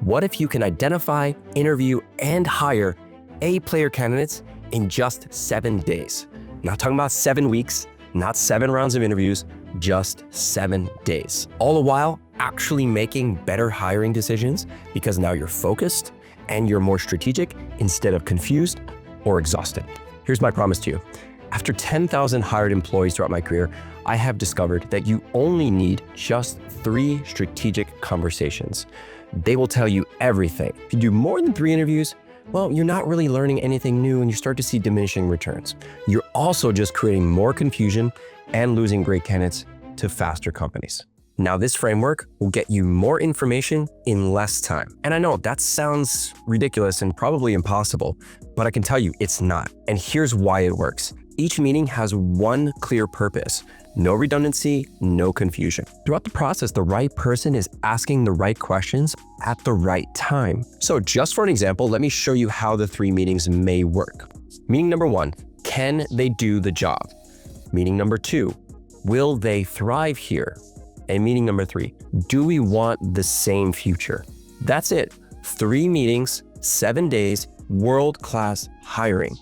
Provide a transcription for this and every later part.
What if you can identify, interview, and hire A-player candidates in just 7 days? Not talking about 7 weeks, not 7 rounds of interviews, just 7 days. All the while actually making better hiring decisions because now you're focused and you're more strategic instead of confused or exhausted. Here's my promise to you. After 10,000 hired employees throughout my career, I have discovered that you only need just 3 strategic conversations. They will tell you everything. If you do more than 3 interviews, well, you're not really learning anything new and you start to see diminishing returns. You're also just creating more confusion and losing great candidates to faster companies. Now, this framework will get you more information in less time. And I know that sounds ridiculous and probably impossible, but I can tell you it's not. And here's why it works. Each meeting has one clear purpose. No redundancy, no confusion. Throughout the process, the right person is asking the right questions at the right time. So just for an example, let me show you how the 3 meetings may work. Meeting number 1, can they do the job? Meeting number 2, will they thrive here? And meeting number 3, do we want the same future? That's it. 3 meetings, 7 days, world-class hiring.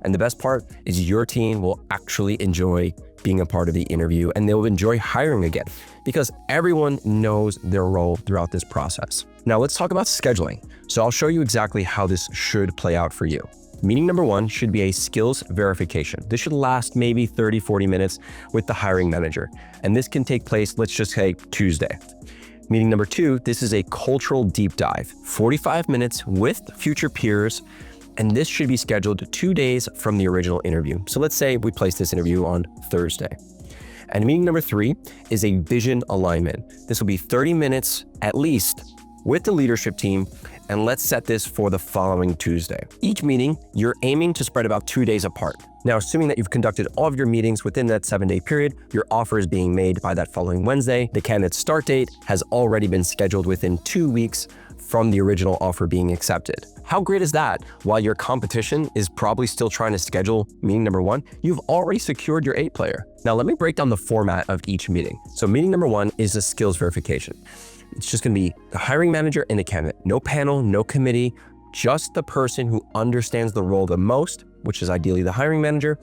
And the best part is your team will actually enjoy being a part of the interview and they'll enjoy hiring again because everyone knows their role throughout this process. Now let's talk about scheduling. So I'll show you exactly how this should play out for you. Meeting number 1 should be a skills verification. This should last maybe 30-40 minutes with the hiring manager. And this can take place, let's just say Tuesday. Meeting number 2, this is a cultural deep dive, 45 minutes with future peers. And this should be scheduled 2 days from the original interview. So let's say we place this interview on Thursday. And meeting number 3 is a vision alignment. This will be 30 minutes at least with the leadership team. And let's set this for the following Tuesday. Each meeting, you're aiming to spread about 2 days apart. Now, assuming that you've conducted all of your meetings within that 7-day period, your offer is being made by that following Wednesday. The candidate's start date has already been scheduled within 2 weeks from the original offer being accepted. How great is that? While your competition is probably still trying to schedule meeting number 1, you've already secured your A-player. Now let me break down the format of each meeting. So meeting number 1 is a skills verification. It's just gonna be the hiring manager and the candidate. No panel, no committee, just the person who understands the role the most, which is ideally the hiring manager,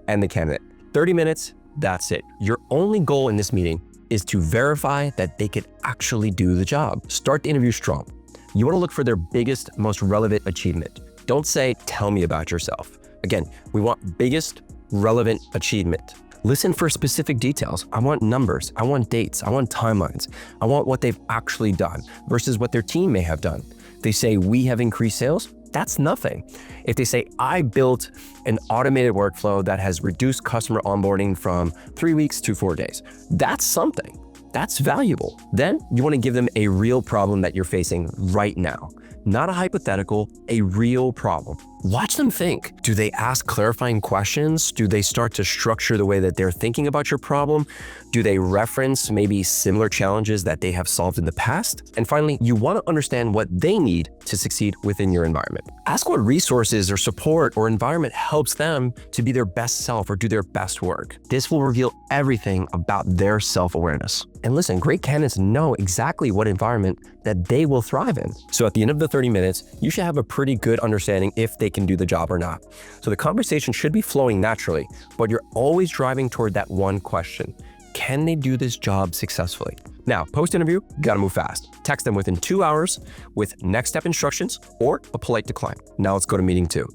and the candidate. 30 minutes, that's it. Your only goal in this meeting is to verify that they could actually do the job. Start the interview strong. You want to look for their biggest, most relevant achievement. Don't say, tell me about yourself. Again, we want biggest relevant achievement. Listen for specific details. I want numbers. I want dates. I want timelines. I want what they've actually done versus what their team may have done. If they say, we have increased sales, that's nothing. If they say, I built an automated workflow that has reduced customer onboarding from 3 weeks to 4 days, that's something. That's valuable. Then you want to give them a real problem that you're facing right now. Not a hypothetical, a real problem. Watch them think. Do they ask clarifying questions? Do they start to structure the way that they're thinking about your problem? Do they reference maybe similar challenges that they have solved in the past? And finally, you want to understand what they need to succeed within your environment. Ask what resources or support or environment helps them to be their best self or do their best work. This will reveal everything about their self-awareness. And listen, great candidates know exactly what environment that they will thrive in. So at the end of the 30 minutes, you should have a pretty good understanding if they can do the job or not. So the conversation should be flowing naturally, but you're always driving toward that one question. Can they do this job successfully? Now, post-interview, you gotta move fast. Text them within 2 hours with next step instructions or a polite decline. Now let's go to meeting 2.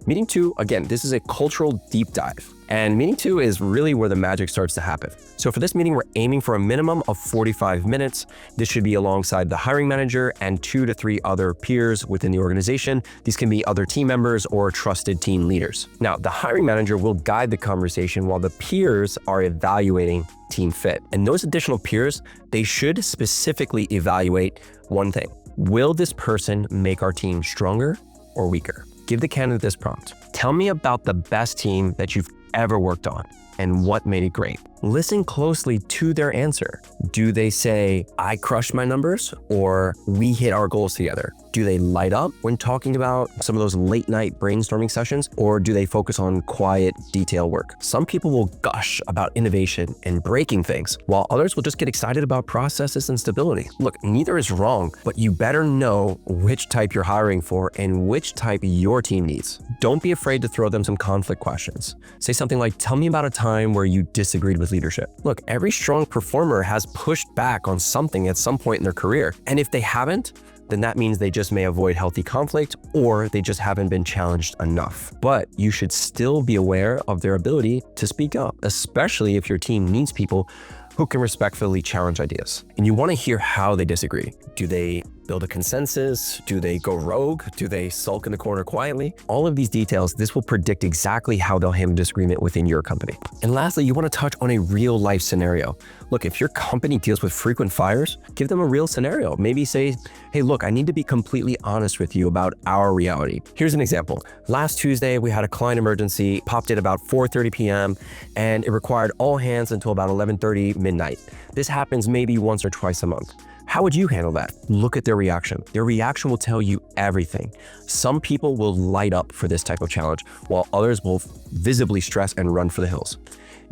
Meeting 2, again, this is a cultural deep dive. And meeting 2 is really where the magic starts to happen. So for this meeting, we're aiming for a minimum of 45 minutes. This should be alongside the hiring manager and 2 to 3 other peers within the organization. These can be other team members or trusted team leaders. Now, the hiring manager will guide the conversation while the peers are evaluating team fit. And those additional peers, they should specifically evaluate one thing. Will this person make our team stronger or weaker? Give the candidate this prompt. Tell me about the best team that you've ever worked on and what made it great. Listen closely to their answer. Do they say, I crushed my numbers, or we hit our goals together? Do they light up when talking about some of those late night brainstorming sessions, or do they focus on quiet detail work? Some people will gush about innovation and breaking things, while others will just get excited about processes and stability. Look, neither is wrong, but you better know which type you're hiring for and which type your team needs. Don't be afraid to throw them some conflict questions. Say something like, tell me about a time where you disagreed with leadership. Look, every strong performer has pushed back on something at some point in their career. And if they haven't, then that means they just may avoid healthy conflict, or they just haven't been challenged enough. But you should still be aware of their ability to speak up, especially if your team needs people who can respectfully challenge ideas. And you want to hear how they disagree. Do they build a consensus? Do they go rogue? Do they sulk in the corner quietly? All of these details, this will predict exactly how they'll handle disagreement within your company. And lastly, you want to touch on a real life scenario. Look, if your company deals with frequent fires, give them a real scenario. Maybe say, hey, look, I need to be completely honest with you about our reality. Here's an example. Last Tuesday, we had a client emergency, popped in about 4:30 p.m., and it required all hands until about 11:30 midnight. This happens maybe once or twice a month. How would you handle that? Look at their reaction. Their reaction will tell you everything. Some people will light up for this type of challenge, while others will visibly stress and run for the hills.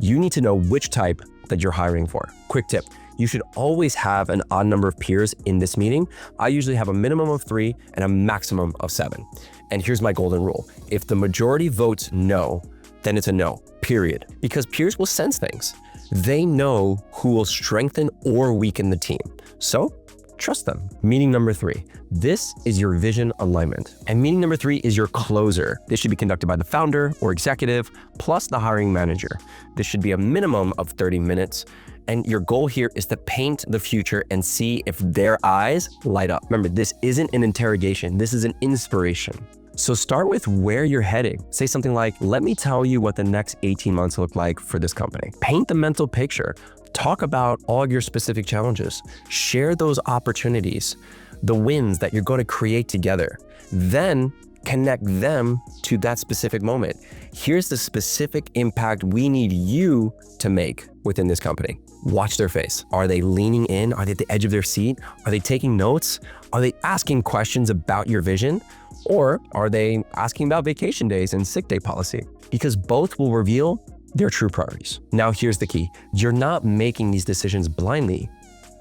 You need to know which type that you're hiring for. Quick tip, you should always have an odd number of peers in this meeting. I usually have a minimum of 3 and a maximum of 7. And here's my golden rule. If the majority votes no, then it's a no, period. Because peers will sense things. They know who will strengthen or weaken the team. So trust them. Meeting number 3. This is your vision alignment. And meeting number 3 is your closer. This should be conducted by the founder or executive, plus the hiring manager. This should be a minimum of 30 minutes. And your goal here is to paint the future and see if their eyes light up. Remember, this isn't an interrogation. This is an inspiration. So start with where you're heading. Say something like, let me tell you what the next 18 months look like for this company. Paint the mental picture. Talk about all your specific challenges. Share those opportunities, the wins that you're going to create together. Then connect them to that specific moment. Here's the specific impact we need you to make within this company. Watch their face. Are they leaning in? Are they at the edge of their seat? Are they taking notes? Are they asking questions about your vision? Or are they asking about vacation days and sick day policy? Because both will reveal their true priorities. Now, here's the key. You're not making these decisions blindly.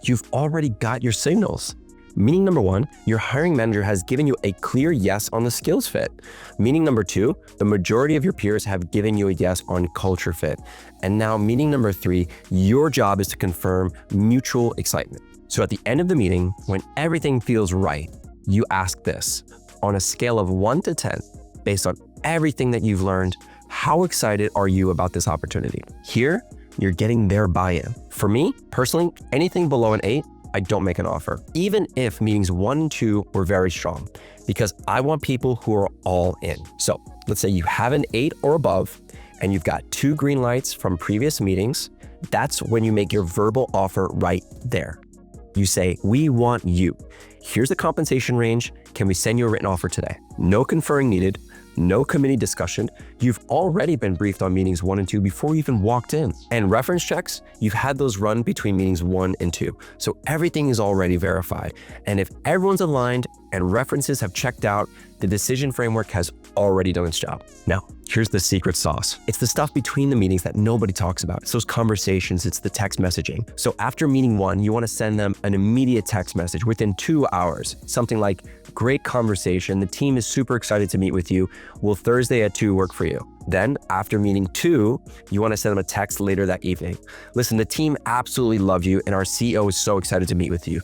You've already got your signals. Meaning number 1, your hiring manager has given you a clear yes on the skills fit. Meaning number 2, the majority of your peers have given you a yes on culture fit. And now meaning number 3, your job is to confirm mutual excitement. So at the end of the meeting, when everything feels right, you ask this. On a scale of 1 to 10, based on everything that you've learned, how excited are you about this opportunity? Here, you're getting their buy-in. For me, personally, anything below an 8, I don't make an offer, even if meetings 1 and 2 were very strong, because I want people who are all in. So let's say you have an 8 or above, and you've got 2 green lights from previous meetings. That's when you make your verbal offer right there. You say, we want you. Here's the compensation range. Can we send you a written offer today? No conferring needed. No committee discussion. You've already been briefed on meetings 1 and 2 before you even walked in. And reference checks, you've had those run between meetings 1 and 2. So everything is already verified. And if everyone's aligned and references have checked out, the decision framework has already done its job. Now, here's the secret sauce. It's the stuff between the meetings that nobody talks about. It's those conversations, it's the text messaging. So after meeting 1, you want to send them an immediate text message within 2 hours. Something like, great conversation. The team is super excited to meet with you. Will Thursday at 2 work for you? Then after meeting 2, you want to send them a text later that evening. Listen, the team absolutely loved you and our CEO is so excited to meet with you.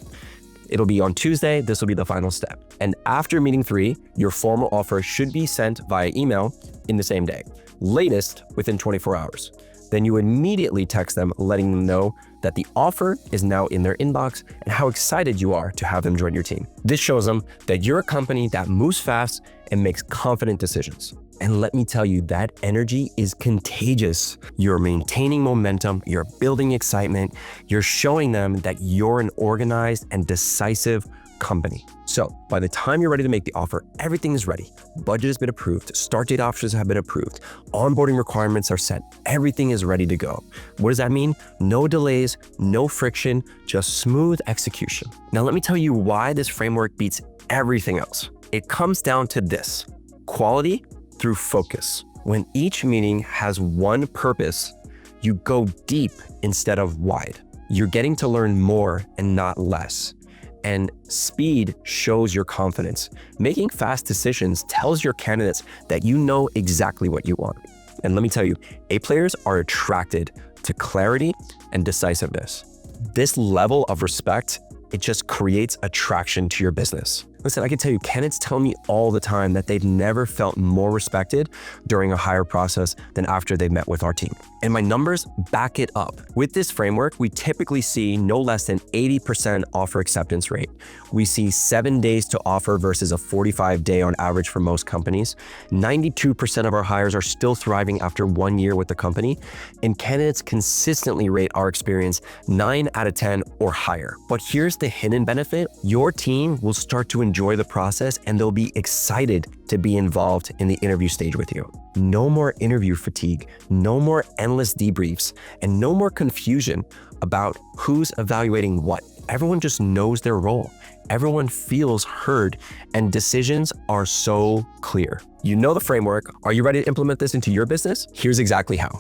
It'll be on Tuesday. This will be the final step. And after meeting 3, your formal offer should be sent via email in the same day, latest within 24 hours. Then you immediately text them, letting them know that the offer is now in their inbox and how excited you are to have them join your team. This shows them that you're a company that moves fast and makes confident decisions. And let me tell you, that energy is contagious. You're maintaining momentum, you're building excitement, you're showing them that you're an organized and decisive company. So by the time you're ready to make the offer, everything is ready. Budget has been approved, start date options have been approved, onboarding requirements are set, everything is ready to go. What does that mean? No delays, no friction, just smooth execution. Now let me tell you why this framework beats everything else. It comes down to this: quality through focus. When each meeting has one purpose, you go deep instead of wide. You're getting to learn more and not less. And speed shows your confidence. Making fast decisions tells your candidates that you know exactly what you want. And let me tell you, A players are attracted to clarity and decisiveness. This level of respect, it just creates attraction to your business. Listen, I can tell you, candidates tell me all the time that they've never felt more respected during a hire process than after they met with our team. And my numbers back it up. With this framework, we typically see no less than 80% offer acceptance rate. We see 7 days to offer versus a 45-day on average for most companies. 92% of our hires are still thriving after 1 year with the company. And candidates consistently rate our experience 9 out of 10 or higher. But here's the hidden benefit. Your team will start to enjoy the process and they'll be excited to be involved in the interview stage with you. No more interview fatigue, no more endless debriefs, and no more confusion about who's evaluating what. Everyone just knows their role. Everyone feels heard, and decisions are so clear. You know the framework. Are you ready to implement this into your business? Here's exactly how.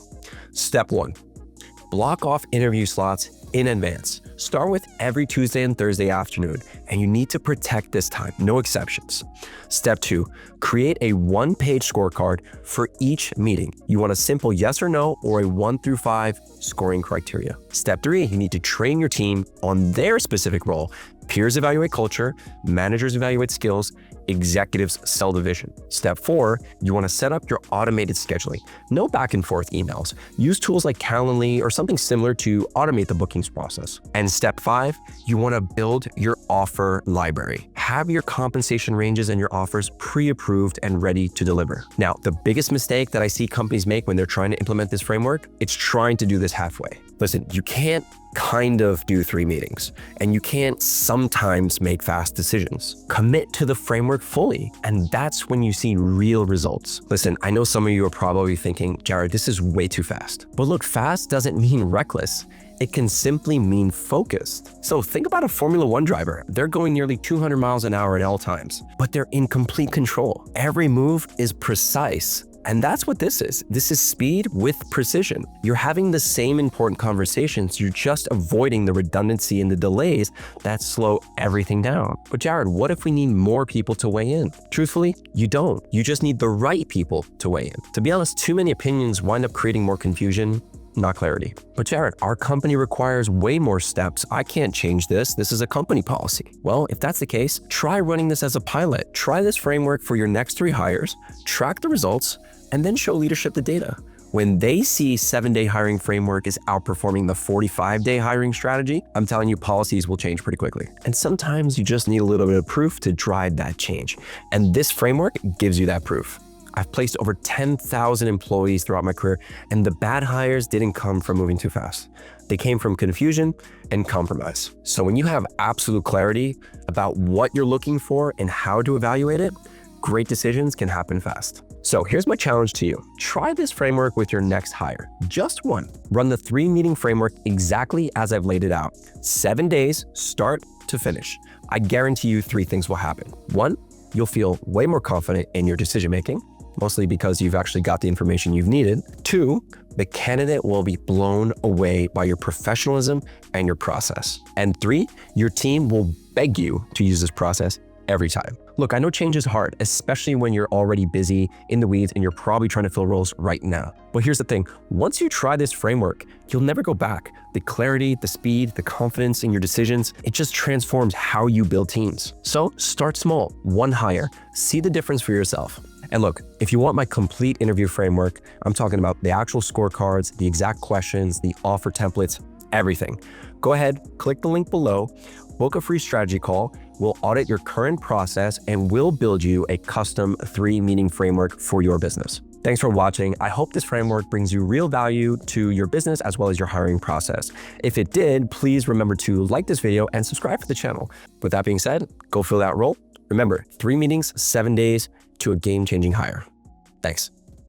Step 1, block off interview slots in advance. Start with every Tuesday and Thursday afternoon, and you need to protect this time, no exceptions. Step 2, create a 1-page scorecard for each meeting. You want a simple yes or no or a 1 through 5 scoring criteria. Step 3, you need to train your team on their specific role. Peers evaluate culture, managers evaluate skills, executives sell the vision. Step 4, you want to set up your automated scheduling. No back and forth emails. Use tools like Calendly or something similar to automate the bookings process. And step 5, you want to build your offer library. Have your compensation ranges and your offers pre-approved and ready to deliver. Now, the biggest mistake that I see companies make when they're trying to implement this framework, it's trying to do this halfway. Listen, you can't kind of do 3 meetings, and you can't sometimes make fast decisions. Commit to the framework fully, and that's when you see real results. Listen, I know some of you are probably thinking, Jared, this is way too fast. But look, fast doesn't mean reckless. It can simply mean focused. So think about a Formula 1 driver. They're going nearly 200 miles an hour at all times, but they're in complete control. Every move is precise. And that's what this is. This is speed with precision. You're having the same important conversations, you're just avoiding the redundancy and the delays that slow everything down. But Jared, what if we need more people to weigh in? Truthfully, you don't. You just need the right people to weigh in. To be honest, too many opinions wind up creating more confusion, not clarity. But Jared, our company requires way more steps. I can't change this. This is a company policy. Well, if that's the case, try running this as a pilot. Try this framework for your next 3 hires, track the results, and then show leadership the data. When they see 7-day hiring framework is outperforming the 45-day hiring strategy, I'm telling you, policies will change pretty quickly. And sometimes you just need a little bit of proof to drive that change. And this framework gives you that proof. I've placed over 10,000 employees throughout my career, and the bad hires didn't come from moving too fast. They came from confusion and compromise. So when you have absolute clarity about what you're looking for and how to evaluate it, great decisions can happen fast. So here's my challenge to you. Try this framework with your next hire. Just one. Run the 3-meeting framework exactly as I've laid it out. 7 days, start to finish. I guarantee you 3 things will happen. 1, you'll feel way more confident in your decision-making, mostly because you've actually got the information you've needed. 2, the candidate will be blown away by your professionalism and your process. And 3, your team will beg you to use this process every time. Look, I know change is hard, especially when you're already busy in the weeds and you're probably trying to fill roles right now. But here's the thing, once you try this framework, you'll never go back. The clarity, the speed, the confidence in your decisions, it just transforms how you build teams. So start small, 1 hire, see the difference for yourself. And look, if you want my complete interview framework, I'm talking about the actual scorecards, the exact questions, the offer templates, everything. Go ahead, click the link below, book a free strategy call. We'll audit your current process and we'll build you a custom 3-meeting framework for your business. Thanks for watching. I hope this framework brings you real value to your business as well as your hiring process. If it did, please remember to like this video and subscribe to the channel. With that being said, go fill that role. Remember, 3 meetings, 7 days to a game-changing hire. Thanks.